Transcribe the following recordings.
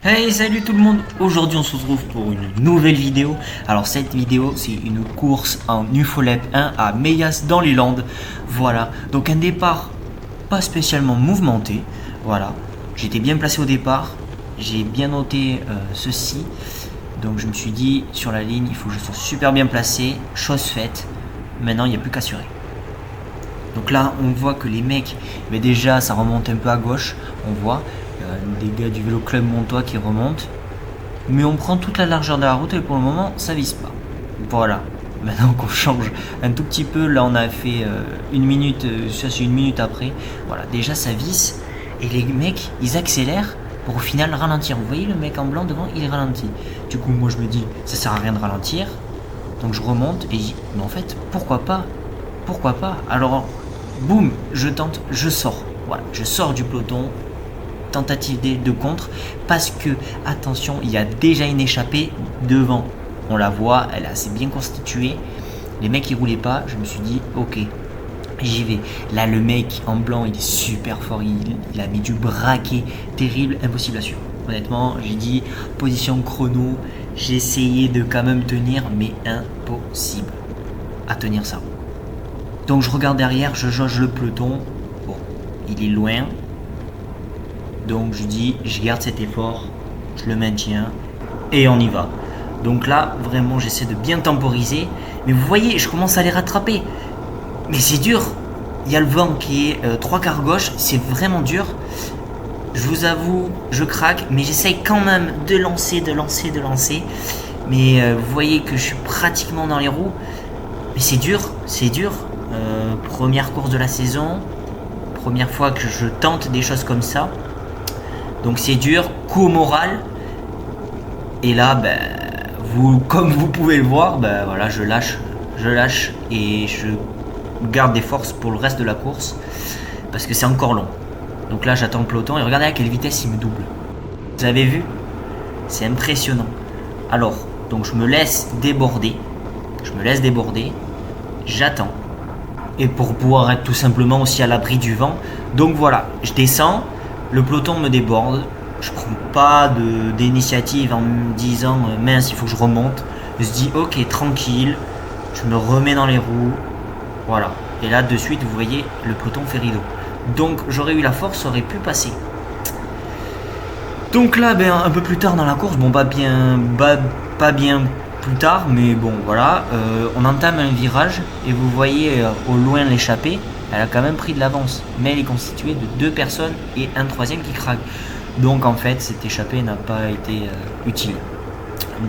Hey, salut tout le monde. Aujourd'hui on se retrouve pour une nouvelle vidéo. Alors cette vidéo c'est une course en UFOLEP 1 à Meyas dans les Landes. Voilà, donc un départ pas spécialement mouvementé. Voilà, j'étais bien placé au départ. J'ai bien noté ceci. Donc je me suis dit sur la ligne il faut que je sois super bien placé. Chose faite. Maintenant il n'y a plus qu'à assurer. Donc là, on voit que les mecs, mais déjà, ça remonte un peu à gauche. On voit des gars du vélo club montois qui remontent. Mais on prend toute la largeur de la route et pour le moment, ça vise pas. Voilà. Maintenant qu'on change un tout petit peu, là on a fait une minute, ça c'est une minute après. Voilà, déjà ça visse et les mecs, ils accélèrent pour au final ralentir. Vous voyez le mec en blanc devant, il ralentit. Du coup, moi je me dis, ça sert à rien de ralentir. Donc je remonte et je dis, mais en fait, pourquoi pas? Pourquoi pas? Alors boum, je tente, je sors. Voilà, je sors du peloton, tentative de contre, parce que, attention, il y a déjà une échappée devant. On la voit, elle est assez bien constituée. Les mecs, ils roulaient pas, je me suis dit, ok, j'y vais. Là, le mec en blanc, il est super fort, il a mis du braquet terrible, impossible à suivre. Honnêtement, j'ai dit, position chrono, j'ai essayé de quand même tenir, mais impossible à tenir ça. Donc je regarde derrière, je jauge le peloton. Bon, il est loin. Donc je dis, je garde cet effort, je le maintiens et on y va. Donc là, vraiment, j'essaie de bien temporiser. Mais vous voyez, je commence à les rattraper. Mais c'est dur. Il y a le vent qui est 3/4 gauche, c'est vraiment dur. Je vous avoue, je craque, mais j'essaye quand même de lancer. Mais vous voyez que je suis pratiquement dans les roues. Mais c'est dur, c'est dur. Première course de la saison, première fois que je tente des choses comme ça. Donc c'est dur, coup au moral. Et là, comme vous pouvez le voir, voilà, je lâche et je garde des forces pour le reste de la course parce que c'est encore long. Donc là, j'attends le peloton et regardez à quelle vitesse il me double. Vous avez vu? C'est impressionnant. Alors, donc je me laisse déborder, j'attends. Et pour pouvoir être tout simplement aussi à l'abri du vent. Donc voilà, je descends, le peloton me déborde, je prends pas d'initiative en me disant mince, il faut que je remonte. Je dis ok, tranquille, je me remets dans les roues, voilà. Et là de suite, vous voyez, le peloton fait rideau. Donc j'aurais eu la force, ça aurait pu passer. Donc là, un peu plus tard dans la course, bon pas bien plus tard, mais bon voilà, on entame un virage et vous voyez au loin l'échappée, elle a quand même pris de l'avance, mais elle est constituée de 2 personnes et un troisième qui craque. Donc en fait cette échappée n'a pas été utile.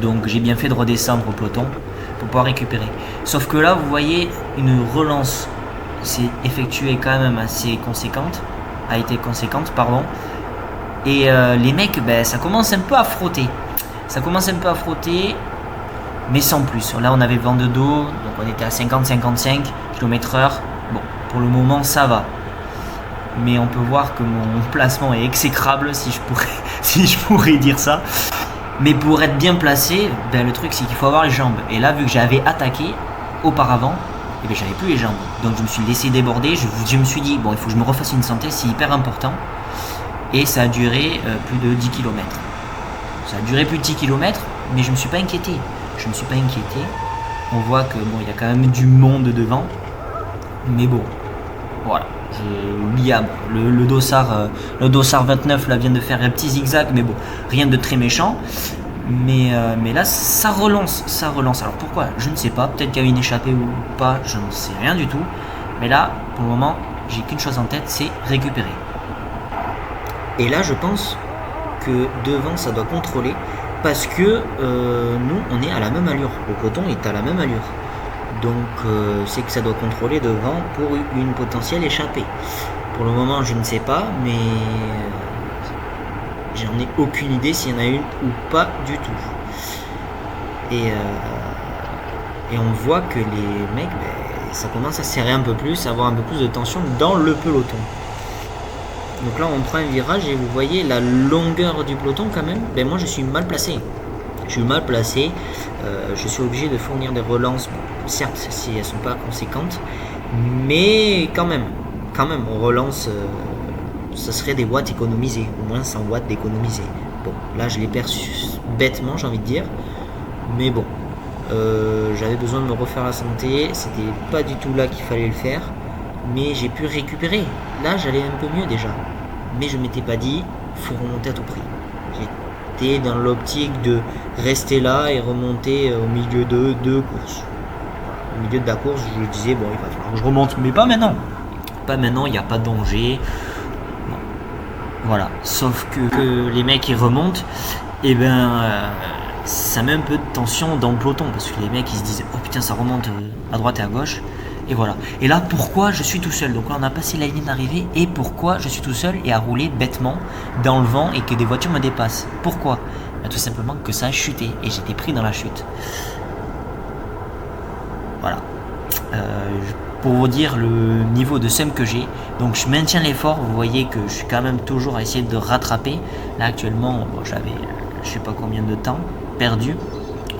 Donc j'ai bien fait de redescendre au peloton pour pouvoir récupérer. Sauf que là vous voyez une relance s'est effectuée quand même assez conséquente, et les mecs ça commence un peu à frotter. Mais sans plus. Là, on avait vent de dos, donc on était à 50-55 km/h. Bon, pour le moment, ça va. Mais on peut voir que mon placement est exécrable, si je pourrais dire ça. Mais pour être bien placé, le truc, c'est qu'il faut avoir les jambes. Et là, vu que j'avais attaqué auparavant, j'avais plus les jambes. Donc, je me suis laissé déborder. Je me suis dit, bon, il faut que je me refasse une santé, c'est hyper important. Et ça a duré plus de 10 km. Mais je ne me suis pas inquiété. On voit que il y a quand même du monde devant. Mais bon, voilà. Le dossard 29 là vient de faire un petit zigzag, mais bon, rien de très méchant. Mais là, ça relance. Alors pourquoi? Je ne sais pas. Peut-être qu'il y a une échappée ou pas. Je ne sais rien du tout. Mais là, pour le moment, j'ai qu'une chose en tête, c'est récupérer. Et là, je pense que devant, ça doit contrôler. Parce que nous, on est à la même allure. Le peloton est à la même allure. Donc, c'est que ça doit contrôler devant pour une potentielle échappée. Pour le moment, je ne sais pas, mais j'en ai aucune idée s'il y en a une ou pas du tout. Et on voit que les mecs, ça commence à serrer un peu plus, à avoir un peu plus de tension dans le peloton. Donc là on prend un virage et vous voyez la longueur du peloton quand même. Moi je suis mal placé. Je suis obligé de fournir des relances, certes si elles ne sont pas conséquentes, mais quand même on relance, ça serait des watts économisés, au moins 100 watts d'économisés. Bon, là je l'ai perçu bêtement, j'ai envie de dire. Mais bon, j'avais besoin de me refaire la santé. C'était pas du tout là qu'il fallait le faire. Mais j'ai pu récupérer. Là j'allais un peu mieux déjà. Mais je m'étais pas dit, faut remonter à tout prix. J'étais dans l'optique de rester là et remonter au milieu de deux courses. Au milieu de la course, je disais, bon, il va falloir que je remonte. Mais pas maintenant. Pas maintenant, il n'y a pas de danger. Bon. Voilà. Sauf que les mecs, ils remontent. Et ça met un peu de tension dans le peloton. Parce que les mecs, ils se disent, oh putain, ça remonte à droite et à gauche. Et voilà. Et là, pourquoi je suis tout seul? Donc là, on a passé la ligne d'arrivée. Et pourquoi je suis tout seul et à rouler bêtement dans le vent et que des voitures me dépassent? Pourquoi? Tout simplement que ça a chuté. Et j'étais pris dans la chute. Voilà. Pour vous dire le niveau de seum que j'ai. Donc je maintiens l'effort. Vous voyez que je suis quand même toujours à essayer de rattraper. Là actuellement, j'avais je sais pas combien de temps perdu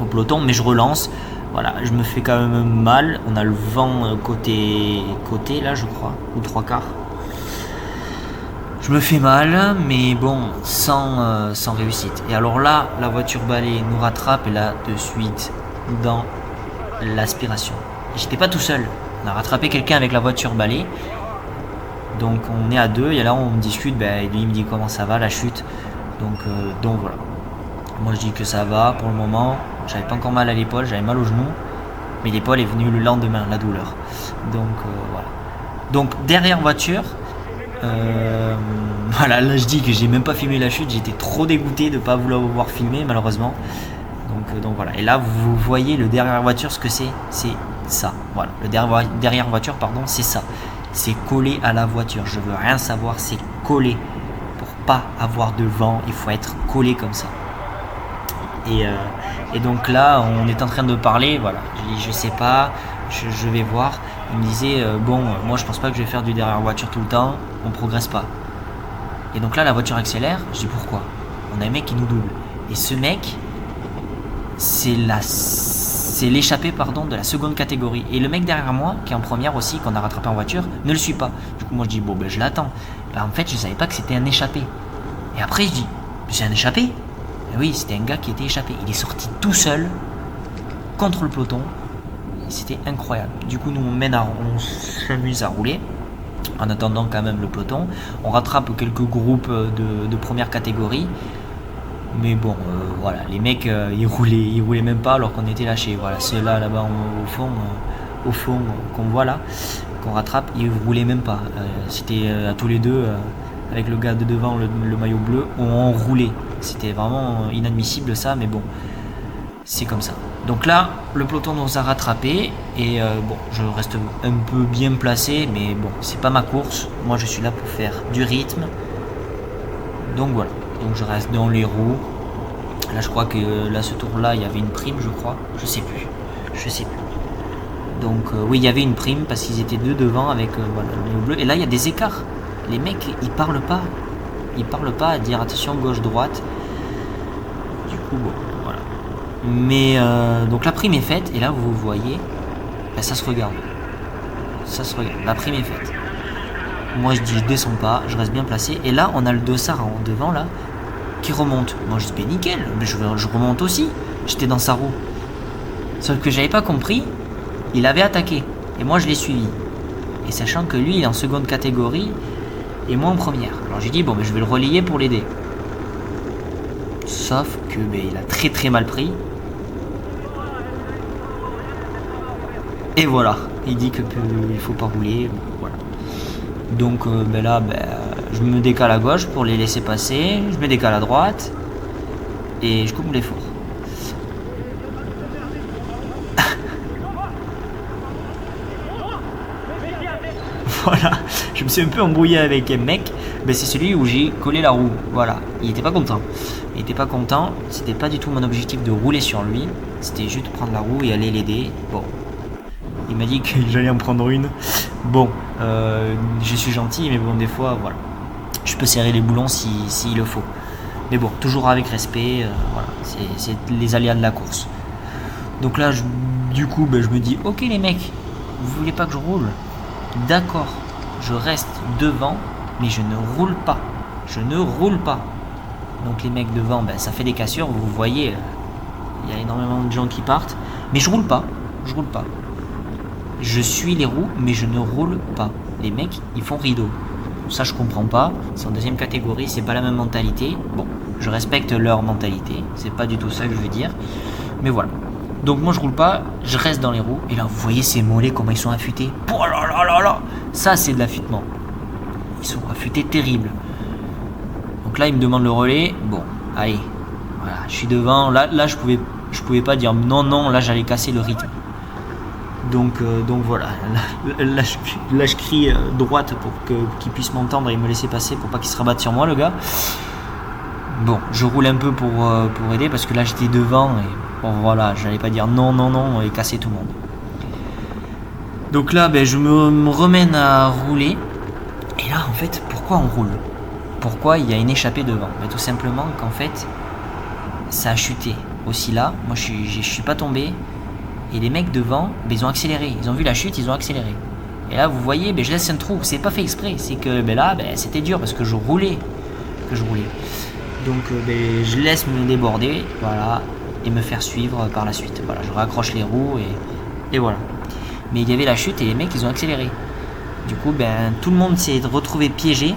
au peloton. Mais je relance. Voilà, je me fais quand même mal. On a le vent côté là, je crois, ou 3/4. Je me fais mal, mais bon, sans réussite. Et alors là, la voiture balai nous rattrape et là, de suite, dans l'aspiration. Et j'étais pas tout seul. On a rattrapé quelqu'un avec la voiture balai. Donc on est à deux et là on discute. Lui il me dit comment ça va la chute. Donc voilà. Moi je dis que ça va pour le moment. J'avais pas encore mal à l'épaule, j'avais mal au genou. Mais l'épaule est venue le lendemain, la douleur. Donc voilà. Donc derrière voiture. Voilà, là je dis que j'ai même pas filmé la chute. J'étais trop dégoûté de pas vouloir filmer malheureusement. Donc voilà. Et là vous voyez le derrière voiture, ce que c'est ça. Voilà. Le derrière voiture, pardon, c'est ça. C'est collé à la voiture. Je veux rien savoir, c'est collé. Pour pas avoir de vent, il faut être collé comme ça. Et donc là, on est en train de parler, voilà. Je dis, je sais pas, je vais voir. Il me disait, moi je pense pas que je vais faire du derrière voiture tout le temps, on progresse pas. Et donc là, la voiture accélère, je dis pourquoi? On a un mec qui nous double. Et ce mec, c'est l'échappé de la seconde catégorie. Et le mec derrière moi, qui est en première aussi, qu'on a rattrapé en voiture, ne le suit pas. Du coup, moi je dis, je l'attends. En fait, je savais pas que c'était un échappé. Et après, je dis, c'est un échappé? Et oui, c'était un gars qui était échappé. Il est sorti tout seul contre le peloton. C'était incroyable. Du coup, nous on s'amuse à rouler en attendant quand même le peloton. On rattrape quelques groupes de première catégorie. Mais bon, voilà, les mecs, ils roulaient même pas alors qu'on était lâchés. Voilà, ceux-là, là-bas, au fond, qu'on voit là, qu'on rattrape, ils roulaient même pas. C'était à tous les deux, avec le gars de devant, le maillot bleu, on roulait. C'était vraiment inadmissible ça, mais bon, c'est comme ça. Donc là, le peloton nous a rattrapés et je reste un peu bien placé, mais bon, c'est pas ma course. Moi, je suis là pour faire du rythme. Donc voilà. Donc je reste dans les roues. Là je crois que là ce tour là il y avait une prime, je crois. Je sais plus. Donc oui, il y avait une prime parce qu'ils étaient deux devant avec le maillot bleu. Et là il y a des écarts. Les mecs ils parlent pas. Ils parlent pas à dire attention gauche droite. Du coup voilà. Mais donc la prime est faite et là vous voyez, ça se regarde. La prime est faite. Moi je dis je descends pas, je reste bien placé. Et là on a le dossard en devant là qui remonte. Moi je dis nickel, mais je remonte aussi. J'étais dans sa roue. Sauf que j'avais pas compris, il avait attaqué. Et moi je l'ai suivi. Et sachant que lui il est en seconde catégorie et moi en première. Alors j'ai dit je vais le relayer pour l'aider. Sauf que il a très très mal pris. Et voilà, il dit que il faut pas rouler. Voilà. Donc là, je me décale à gauche pour les laisser passer, je me décale à droite et je coupe l'effort. Voilà, je me suis un peu embrouillé avec un mec, c'est celui où j'ai collé la roue. Voilà, il était pas content. C'était pas du tout mon objectif de rouler sur lui, c'était juste prendre la roue et aller l'aider. Bon. Il m'a dit que j'allais en prendre une. Je suis gentil, mais des fois, voilà. Je peux serrer les boulons s'il le faut. Mais bon, toujours avec respect, voilà. C'est les aléas de la course. Donc là, du coup, je me dis, ok les mecs, vous voulez pas que je roule? D'accord, je reste devant, mais je ne roule pas. Donc les mecs devant, ben, ça fait des cassures, vous voyez, il y a énormément de gens qui partent. Mais je roule pas, Je suis les roues, mais je ne roule pas. Les mecs, ils font rideau. Ça, je comprends pas. C'est en deuxième catégorie, c'est pas la même mentalité. Bon, je respecte leur mentalité. C'est pas du tout ça que je veux dire. Mais voilà. Donc moi, je roule pas, je reste dans les roues. Et là, vous voyez ces mollets, comment ils sont affûtés. Oh là là là là. Ça, c'est de l'affûtement. Ils sont affûtés terribles. Donc là, ils me demandent le relais. Bon, allez. Voilà, je suis devant. Là, je pouvais pas dire non. Là, j'allais casser le rythme. Donc voilà. Là, je crie droite pour qu'il puisse m'entendre et me laisser passer pour pas qu'il se rabatte sur moi, le gars. Bon, je roule un peu pour aider parce que là, j'étais devant et bon, voilà, j'allais pas dire non et casser tout le monde. Donc là, ben, je me remène à rouler. Et là, en fait, pourquoi on roule ? Pourquoi il y a une échappée devant ? Ben, tout simplement qu'en fait, ça a chuté. Aussi là, moi je suis pas tombé. Et les mecs devant, ben, ils ont accéléré. Ils ont vu la chute, ils ont accéléré. Et là, vous voyez, ben, je laisse un trou. C'est pas fait exprès. C'est que ben, là, ben, c'était dur parce que je roulais. Donc ben, je laisse me déborder. Voilà. Et me faire suivre par la suite. Voilà, je raccroche les roues et voilà. Mais il y avait la chute et les mecs, ils ont accéléré. Du coup, ben, tout le monde s'est retrouvé piégé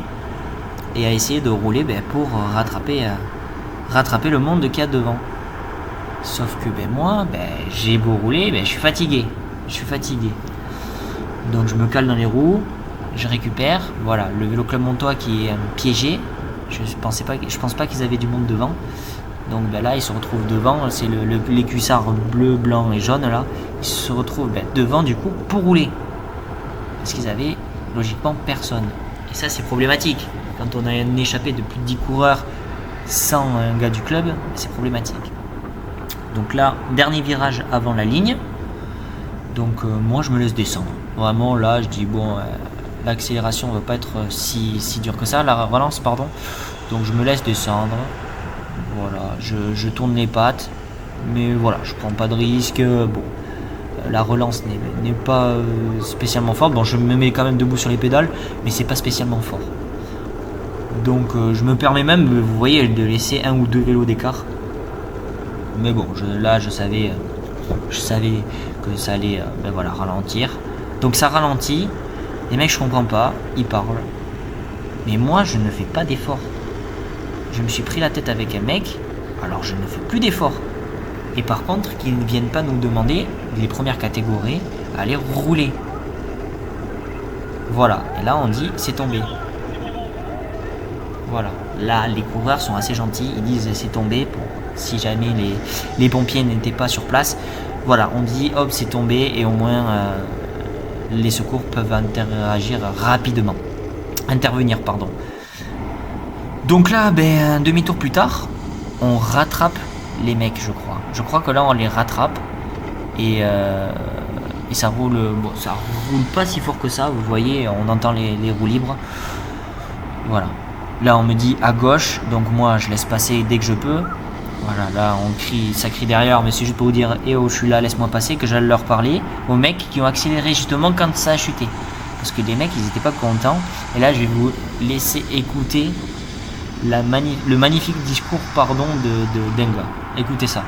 et a essayé de rouler ben, pour rattraper le monde qu'il y a devant. Sauf que ben, moi, ben, j'ai beau rouler, ben, je suis fatigué. Donc je me cale dans les roues, je récupère. Voilà, le vélo Club Montois qui est piégé. Je pense pas qu'ils avaient du monde devant. Donc ben, là, ils se retrouvent devant. C'est les cuissards bleu, blanc et jaune là. Ils se retrouvent ben, devant du coup pour rouler. Parce qu'ils avaient logiquement personne. Et ça, c'est problématique. Quand on a une échappée de plus de 10 coureurs sans un gars du club, c'est problématique. Donc là, dernier virage avant la ligne. Donc moi, je me laisse descendre. Vraiment, là, je dis, bon, l'accélération ne va pas être si dure que ça, la relance, pardon. Donc je me laisse descendre. Voilà, je tourne les pattes. Mais voilà, je prends pas de risque. Bon. La relance n'est pas spécialement forte. Bon, je me mets quand même debout sur les pédales, mais c'est pas spécialement fort. Donc je me permets même, vous voyez, de laisser 1 ou 2 vélos d'écart. Mais bon, je savais que ça allait ben voilà, ralentir. Donc ça ralentit. Les mecs, je comprends pas, ils parlent. Mais moi, je ne fais pas d'effort. Je me suis pris la tête avec un mec, alors je ne fais plus d'effort. Et par contre, qu'ils ne viennent pas nous demander, les premières catégories, à aller rouler. Voilà. Et là, on dit, c'est tombé. Voilà. Là, les coureurs sont assez gentils. Ils disent, c'est tombé. Pour, si jamais les pompiers n'étaient pas sur place. Voilà, on dit, hop, c'est tombé. Et au moins, les secours peuvent intervenir rapidement. Donc là, ben, un demi-tour plus tard, on rattrape les mecs, je crois. Je crois que là, on les rattrape. Et ça roule. Bon, ça roule pas si fort que ça. Vous voyez, on entend les roues libres. Voilà. Là, on me dit à gauche. Donc moi, je laisse passer dès que je peux. Voilà, là, ça crie derrière. Mais c'est juste pour vous dire, eh oh, je suis là, laisse-moi passer. Que j'allais leur parler aux mecs qui ont accéléré justement quand ça a chuté. Parce que les mecs, ils étaient pas contents. Et là, je vais vous laisser écouter le magnifique discours d'un gars. Écoutez ça.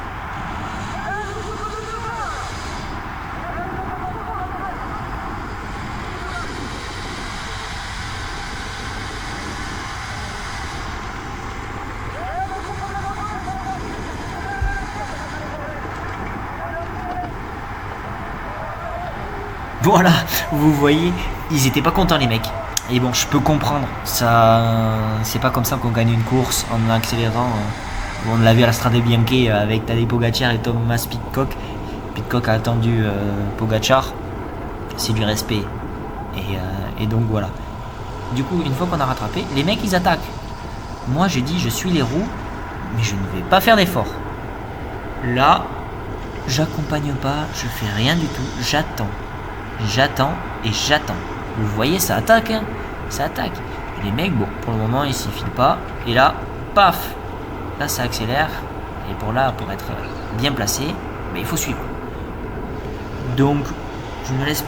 Voilà, vous voyez, ils étaient pas contents les mecs. Et bon, je peux comprendre. Ça, c'est pas comme ça qu'on gagne une course en accélérant. On l'a vu à la Strade Bianche avec Tadej Pogacar et Thomas Pidcock. Pidcock a attendu Pogacar. C'est du respect. Et donc voilà. Du coup, une fois qu'on a rattrapé, les mecs ils attaquent. Moi j'ai dit je suis les roues, mais je ne vais pas faire d'effort. Là, j'accompagne pas, je fais rien du tout, j'attends. Vous voyez, ça attaque, hein. Ça attaque. Et les mecs, bon, pour le moment, ils s'y filent pas. Et là, paf. Là, ça accélère. Et pour être bien placé, il faut suivre. Donc, je me laisse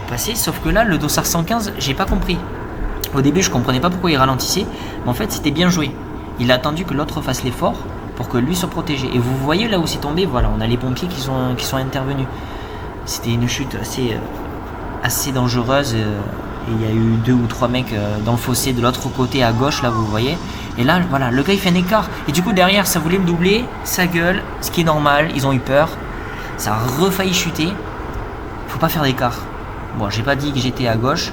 passer. Sauf que là, le dossard 115, j'ai pas compris. Au début, je comprenais pas pourquoi il ralentissait. Mais en fait, c'était bien joué. Il a attendu que l'autre fasse l'effort pour que lui soit protégé. Et vous voyez là où c'est tombé, voilà, on a les pompiers qui sont intervenus. C'était une chute assez dangereuse. Et il y a eu 2 ou 3 mecs dans le fossé de l'autre côté à gauche, là vous voyez. Et là, voilà, le gars il fait un écart. Et du coup derrière, ça voulait me doubler, ça gueule, ce qui est normal, ils ont eu peur. Ça a refailli chuter. Faut pas faire d'écart. Bon, j'ai pas dit que j'étais à gauche.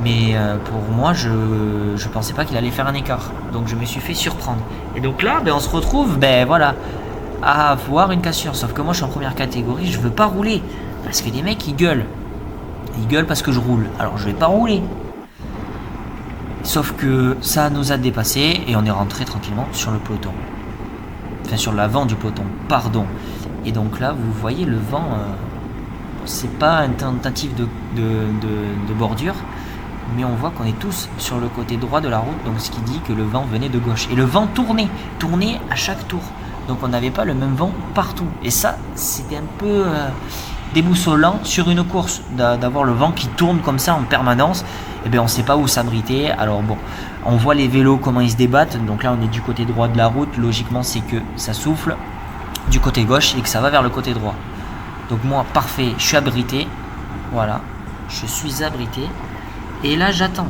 Mais pour moi, je pensais pas qu'il allait faire un écart. Donc je me suis fait surprendre. Et donc là, on se retrouve, voilà, à avoir une cassure. Sauf que moi, je suis en première catégorie, je veux pas rouler. Parce que les mecs, ils gueulent. Ils gueulent parce que je roule. Alors je vais pas rouler. Sauf que ça nous a dépassé et on est rentré tranquillement sur le peloton. Enfin, sur l'avant du peloton, pardon. Et donc là, vous voyez, le vent, c'est pas une tentative de bordure. Mais on voit qu'on est tous sur le côté droit de la route, donc ce qui dit que le vent venait de gauche. Et le vent tournait à chaque tour. Donc on n'avait pas le même vent partout. Et ça, c'était un peu déboussolant sur une course, d'avoir le vent qui tourne comme ça en permanence. Et bien on ne sait pas où s'abriter. Alors bon, on voit les vélos, comment ils se débattent. Donc là on est du côté droit de la route. Logiquement c'est que ça souffle du côté gauche et que ça va vers le côté droit. Donc moi, parfait, je suis abrité. Voilà, je suis abrité. Et là, j'attends.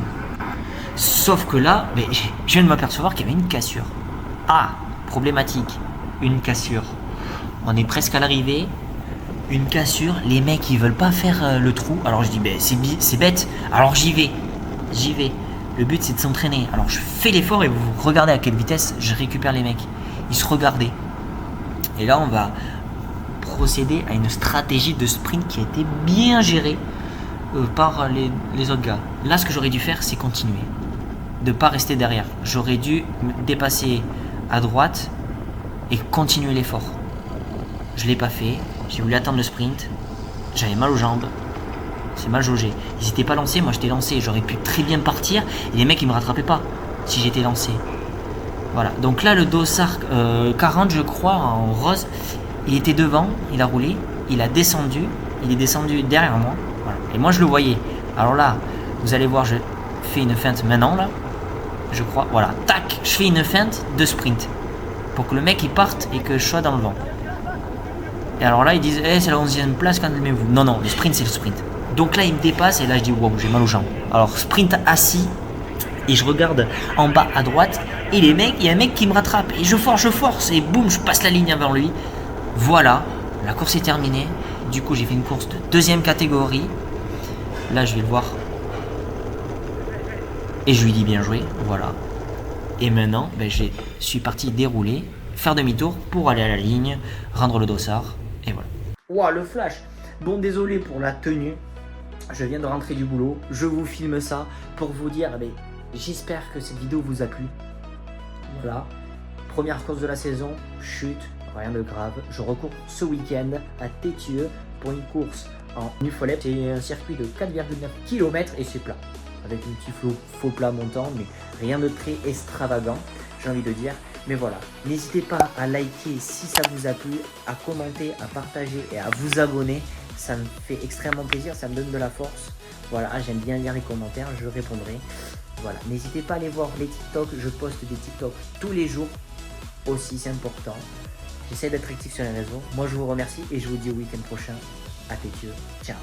Sauf que là, je viens de m'apercevoir qu'il y avait une cassure. Ah, problématique. Une cassure. On est presque à l'arrivée. Une cassure. Les mecs, ils veulent pas faire le trou. Alors je dis, c'est bête. Alors j'y vais. Le but, c'est de s'entraîner. Alors je fais l'effort et vous regardez à quelle vitesse je récupère les mecs. Ils se regardaient. Et là, on va procéder à une stratégie de sprint qui a été bien gérée par les autres gars. Là, ce que j'aurais dû faire, c'est continuer. De ne pas rester derrière. J'aurais dû me dépasser à droite et continuer l'effort. Je ne l'ai pas fait. J'ai voulu attendre le sprint. J'avais mal aux jambes. C'est mal jaugé. Ils n'étaient pas lancés, moi j'étais lancé. J'aurais pu très bien partir et les mecs ils ne me rattrapaient pas si j'étais lancé. Voilà. Donc là, le dossard 40, je crois, en rose, il était devant, il a roulé, il est descendu derrière moi. Voilà. Et moi je le voyais. Alors là, vous allez voir, je fais une feinte maintenant là. Je crois. Voilà. Tac, je fais une feinte de sprint. Pour que le mec il parte et que je sois dans le vent. Et alors là ils disent c'est la 11e place, calmez-vous. Non, le sprint c'est le sprint. Donc là il me dépasse et là je dis wow, j'ai mal aux jambes. Alors sprint assis. Et je regarde en bas à droite. Et les mecs, il y a un mec qui me rattrape. Et je force. Et boum, je passe la ligne avant lui. Voilà, la course est terminée. Du coup j'ai fait une course de 2e catégorie. Là je vais le voir. Et je lui dis bien joué, voilà. Et maintenant, je suis parti dérouler, faire demi-tour pour aller à la ligne, rendre le dossard, et voilà. Ouah, le flash. Bon, désolé pour la tenue. Je viens de rentrer du boulot, je vous filme ça pour vous dire, j'espère que cette vidéo vous a plu. Voilà, première course de la saison, chute, rien de grave. Je recours ce week-end à Tétieux pour une course en Nufolep. C'est un circuit de 4,9 km et c'est plat. Avec un petit faux plat montant, mais rien de très extravagant, j'ai envie de dire. Mais voilà, n'hésitez pas à liker si ça vous a plu, à commenter, à partager et à vous abonner. Ça me fait extrêmement plaisir, ça me donne de la force. Voilà, j'aime bien lire les commentaires, je répondrai. Voilà, n'hésitez pas à aller voir les TikTok, je poste des TikTok tous les jours aussi, c'est important. J'essaie d'être actif sur les réseaux. Moi, je vous remercie et je vous dis au week-end prochain à Tétieux. Ciao.